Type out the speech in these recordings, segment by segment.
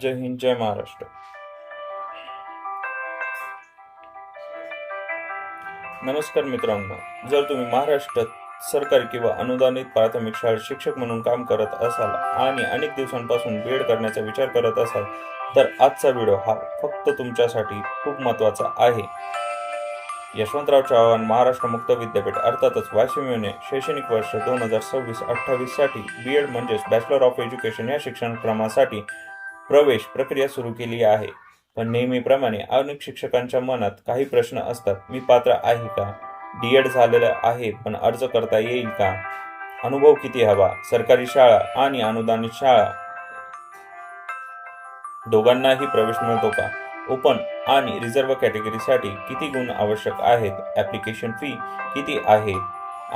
जय हिंद, जय महाराष्ट्र. नमस्कार मित्रांनो, जर तुम्ही महाराष्ट्रात सरकारी किंवा अनुदानित प्राथमिक शाळेत शिक्षक म्हणून काम करत असाल आणि अनेक दिवसांपासून बीएड करण्याचा विचार करत असाल तर आजचा व्हिडिओ हा फक्त तुमच्यासाठी खूप महत्त्वाचा आहे. यशवंतराव चव्हाण महाराष्ट्र मुक्त विद्यापीठ अर्थातच वाशिम येणे शैक्षणिक वर्ष 2026-28 साठी बीएड म्हणजेच बॅचलर ऑफ एज्युकेशन या शिक्षणक्रमासाठी प्रवेश प्रक्रिया सुरू केली आहे. पण नेहमीप्रमाणे अनेक शिक्षकांच्या मनात काही प्रश्न असतात. मी पात्र आहे का? डीएड झालेलं आहे पण अर्ज करता येईल का? अनुभव किती हवा? सरकारी शाळा आणि अनुदानित शाळा दोघांनाही प्रवेश मिळतो का? ओपन आणि रिझर्व्ह कॅटेगरीसाठी किती गुण आवश्यक आहेत? ॲप्लिकेशन फी किती आहे?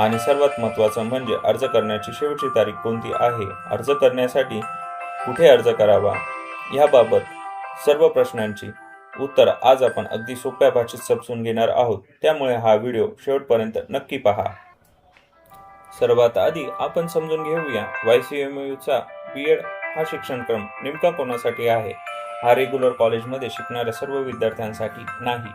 आणि सर्वात महत्त्वाचं म्हणजे अर्ज करण्याची शेवटची तारीख कोणती आहे? अर्ज करण्यासाठी कुठे अर्ज करावा? याबाबत सर्व प्रश्नांची उत्तर आज आपण अगदी सोप्या भाषेत समजून घेणार आहोत. त्यामुळे हा व्हिडिओ शेवटपर्यंत नक्की पहा. सर्वात आधी आपण समजून घेऊया YCMUचा बीएड हा शिक्षणक्रम नेमका कोणासाठी आहे. हा रेग्युलर कॉलेजमध्ये शिकणाऱ्या सर्व विद्यार्थ्यांसाठी नाही.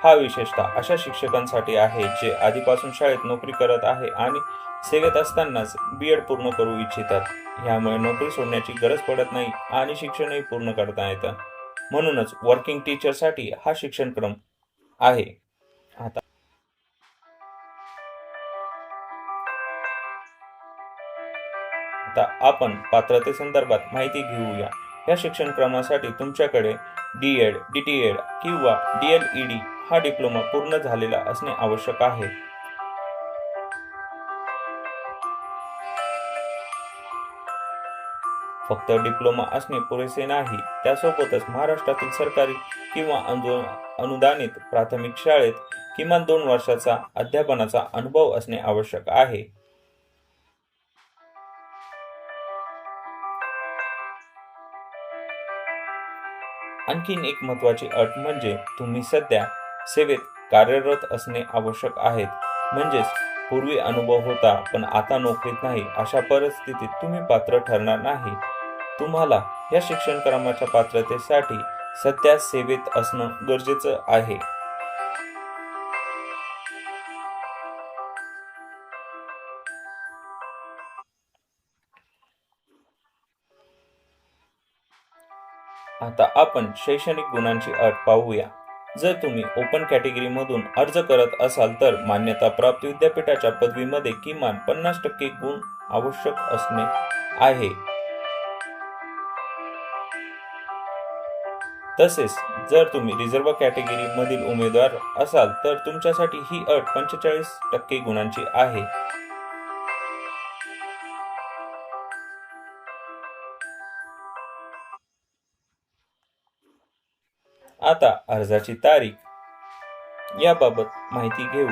हा विशेषतः अशा शिक्षकांसाठी आहे जे आधीपासून शाळेत नोकरी करत आहे आणि सेवेत असतानाच बीएड पूर्ण करू इच्छितात. यामुळे नोकरी सोडण्याची गरज पडत नाही आणि शिक्षणही पूर्ण करता येतं. म्हणूनच वर्किंग टीचरसाठी हा शिक्षणक्रम आहे. आता आपण पात्रतेसंदर्भात माहिती घेऊया. या शिक्षणक्रमासाठी तुमच्याकडे डीएड, डीटीएड किंवा डीएलईडी हा डिप्लोमा पूर्ण झालेला असणे आवश्यक आहे. फक्त डिप्लोमा असणे पुरेसे नाही, त्यासोबतच महाराष्ट्रातील सरकारी किंवा अनुदानित प्राथमिक शाळेत किमान 2 वर्षाचा अध्यापनाचा अनुभव असणे आवश्यक आहे. आणखीन एक महत्त्वाची अट म्हणजे तुम्ही सध्या सेवेत कार्यरत असणे आवश्यक आहे. म्हणजेच पूर्वी अनुभव होता पण आता नोकरीत नाही, अशा परिस्थितीत तुम्ही पात्र ठरणार नाही. तुम्हाला या शिक्षणक्रमाच्या पात्रतेसाठी सध्या सेवेत असणं गरजेचं आहे. आता आपण शैक्षणिक गुणांची अट पाहूया. जर तुम्ही ओपन कॅटेगरीमधून अर्ज करत असाल तर मान्यता प्राप्त विद्यापीठाच्या पदवीमध्ये किमान 50% गुण आवश्यक असणे आहे. तसेच जर तुम्ही रिझर्व्ह कॅटेगरी मधील उमेदवार असाल तर तुमच्यासाठी ही अट 45% गुणांची आहे. आता अर्जाची तारीख याबाबत माहिती घेऊ.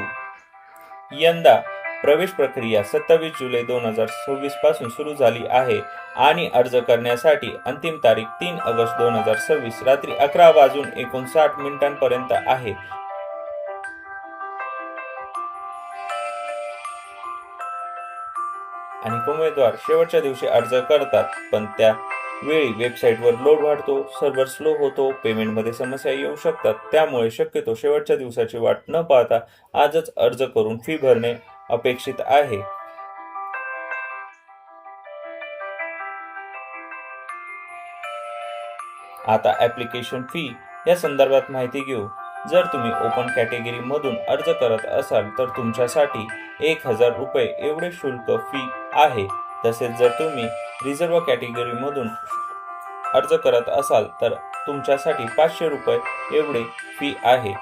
यंदा प्रवेश प्रक्रिया 27 जुलै 2026 पासून सुरू झाली आहे आणि अर्ज करण्यासाठी अंतिम तारीख 3 ऑगस्ट 2026 रात्री 11:59 पर्यंत आहे. आणि उमेदवार शेवटच्या दिवशी अर्ज करतात पण त्या वेळी वेबसाईटवर लोड वाढतो, सर्व्हर स्लो होतो, पेमेंटमध्ये समस्या येऊ शकतात. त्यामुळे शक्यतो शेवटच्या दिवसाची वाट न पाहता आजच अर्ज करून फी भरणे अपेक्षित आहे. आता ॲप्लिकेशन फी या संदर्भात माहिती घेऊ. जर तुम्ही ओपन कॅटेगरी मधून अर्ज करत असाल तर तुमच्यासाठी 1000 रुपये एवढे शुल्क फी आहे. तसेच जर तुम्ही रिझर्व्ह कॅटेगरी मधून अर्ज करत असाल तर तुमच्यासाठी 500 रुपये एवढे फी आहे.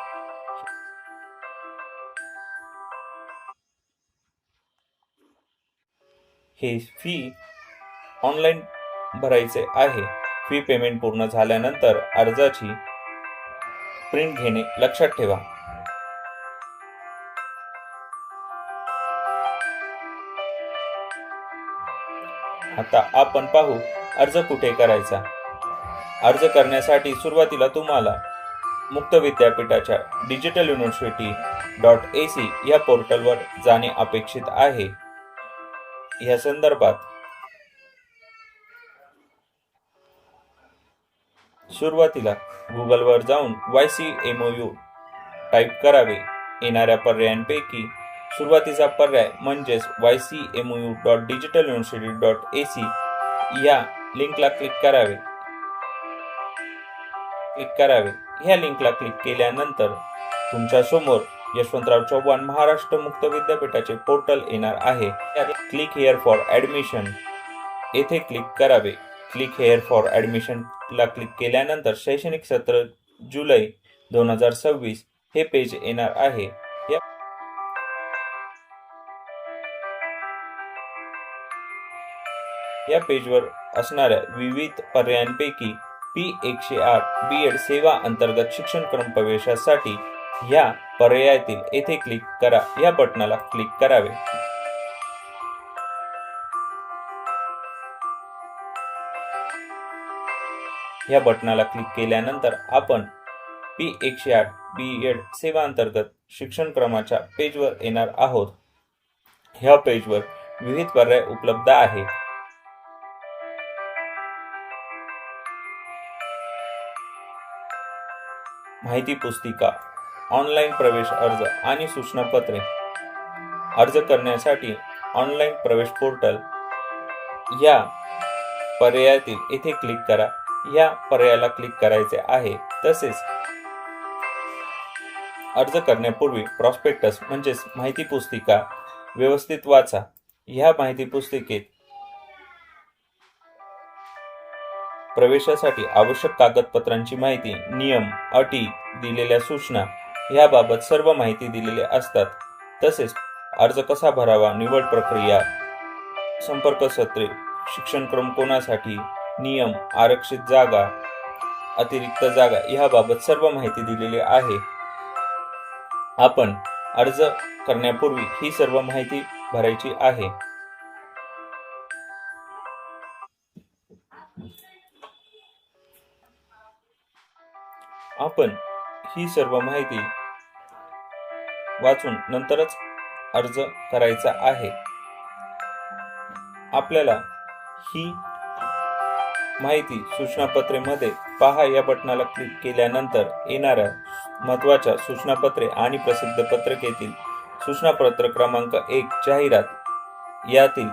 हे फी ऑनलाईन भरायचे आहे. फी पेमेंट पूर्ण झाल्यानंतर अर्जाची प्रिंट घेणे लक्षात ठेवा. आता आपण पाहू अर्ज कुठे करायचा. अर्ज करण्यासाठी सुरुवातीला तुम्हाला मुक्त विद्यापीठाच्या digitaluniversity.ac या पोर्टलवर जाणे अपेक्षित आहे. या संदर्भात सुरुवातीला गुगलवर जाऊन YCMOU टाईप करावे. येणाऱ्या पर्यायांपैकी सुरुवातीचा पर्याय म्हणजेच ycmou.digitaluniversity.ac या लिंकला क्लिक करावे. ह्या लिंकला क्लिक केल्यानंतर तुमच्या समोर यशवंतराव चव्हाण महाराष्ट्र मुक्त विद्यापीठाचे पोर्टल येणार आहे. क्लिक हिअर फॉर ॲडमिशन येथे क्लिक करावे. क्लिक हिअर फॉर ॲडमिशनला क्लिक केल्यानंतर शैक्षणिक सत्र जुलै 2026 हे पेज येणार आहे. या पेजवर असणाऱ्या विविध पर्यायांपैकी P108 B.Ed सेवा अंतर्गत शिक्षणक्रम प्रवेशासाठी या पर्यायातील येथे क्लिक करा या बटनाला क्लिक करावे. या बटनाला क्लिक केल्यानंतर आपण P108 B.Ed सेवा अंतर्गत शिक्षणक्रमाच्या पेजवर येणार आहोत. ह्या पेजवर विविध पर्याय उपलब्ध आहेत. माहिती पुस्तिका, ऑनलाईन प्रवेश अर्ज आणि सूचनापत्रे. अर्ज करण्यासाठी ऑनलाईन प्रवेश पोर्टल या पर्यायातील येथे क्लिक करा. या पर्यायाला क्लिक करायचे आहे. तसेच अर्ज करण्यापूर्वी प्रॉस्पेक्टस म्हणजेच माहिती पुस्तिका व्यवस्थित वाचा. ह्या माहिती पुस्तिकेत प्रवेशासाठी आवश्यक कागदपत्रांची माहिती, नियम, अटी, दिलेल्या सूचना याबाबत सर्व माहिती दिलेली असतात. तसेच अर्ज कसा भरावा, निवड प्रक्रिया, संपर्क सत्रे, शिक्षणक्रम कोणासाठी, नियम, आरक्षित जागा, अतिरिक्त जागा याबाबत सर्व माहिती दिलेली आहे. आपण अर्ज करण्यापूर्वी ही सर्व माहिती भरायची आहे. आपण ही सर्व माहिती वाचून नंतरच अर्ज करायचा आहे. आपल्याला ही माहिती सूचनापत्रेमध्ये पहा या बटनाला क्लिक केल्यानंतर येणाऱ्या महत्त्वाच्या सूचनापत्रे आणि प्रसिद्ध पत्रिकेतील सूचनापत्र क्रमांक 1 जाहिरात यातील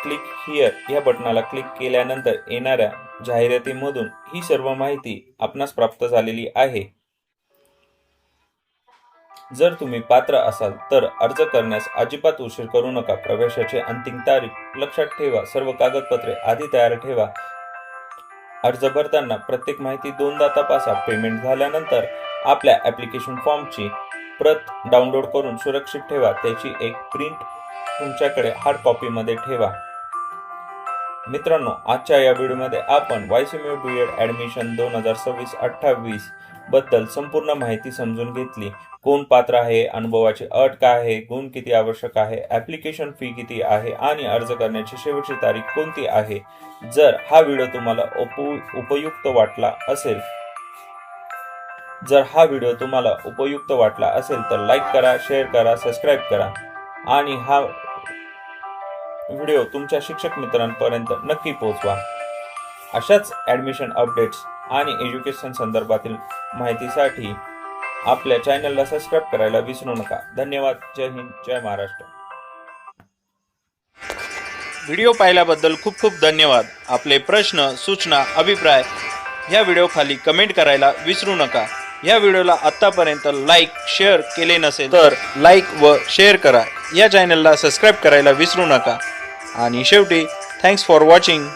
क्लिक हिअर या बटनाला क्लिक केल्यानंतर येणाऱ्या जाहिरातीमधून ही सर्व माहिती आपणास प्राप्त झालेली आहे. जर तुम्ही पात्र असाल तर अर्ज करण्यास अजिबात उशीर करू नका. प्रवेशाची अंतिम तारीख लक्षात ठेवा. सर्व कागदपत्रे आधी तयार ठेवा. अर्ज भरताना प्रत्येक माहिती 2दा तपासा. पेमेंट झाल्यानंतर आपल्या ॲप्लिकेशन फॉर्मची प्रत डाउनलोड करून सुरक्षित ठेवा. त्याची एक प्रिंट तुमच्याकडे हार्ड कॉपीमध्ये ठेवा. मित्रांनो, आजच्या या व्हिडिओमध्ये आपण YCMOU B.Ed ॲडमिशन 2026-28 बद्दल संपूर्ण माहिती समजून घेतली. कोण पात्र आहे, अनुभवाची अट काय आहे, गुण किती आवश्यक आहे, ॲप्लिकेशन फी किती आहे आणि अर्ज करण्याची शेवटची तारीख कोणती आहे. जर हा व्हिडिओ तुम्हाला उपयुक्त वाटला असेल तर लाईक करा, शेअर करा, सबस्क्राईब करा आणि हा व्हिडिओ तुमच्या शिक्षक मित्रांपर्यंत नक्की पोहोचवा. अशाच ॲडमिशन अपडेट्स आणि एज्युकेशन संदर्भातील माहितीसाठी आपल्या चॅनलला सबस्क्राईब करायला विसरू नका. धन्यवाद. जय हिंद, जय महाराष्ट्र. व्हिडिओ पाहिल्याबद्दल खूप खूप धन्यवाद. आपले प्रश्न, सूचना, अभिप्राय ह्या व्हिडिओ खाली कमेंट करायला विसरू नका. या व्हिडिओला आत्तापर्यंत लाईक, शेअर केले नसेल तर लाईक व शेअर करा. या चॅनलला सबस्क्राईब करायला विसरू नका. आणि शेवटी थँक्स फॉर वॉचिंग.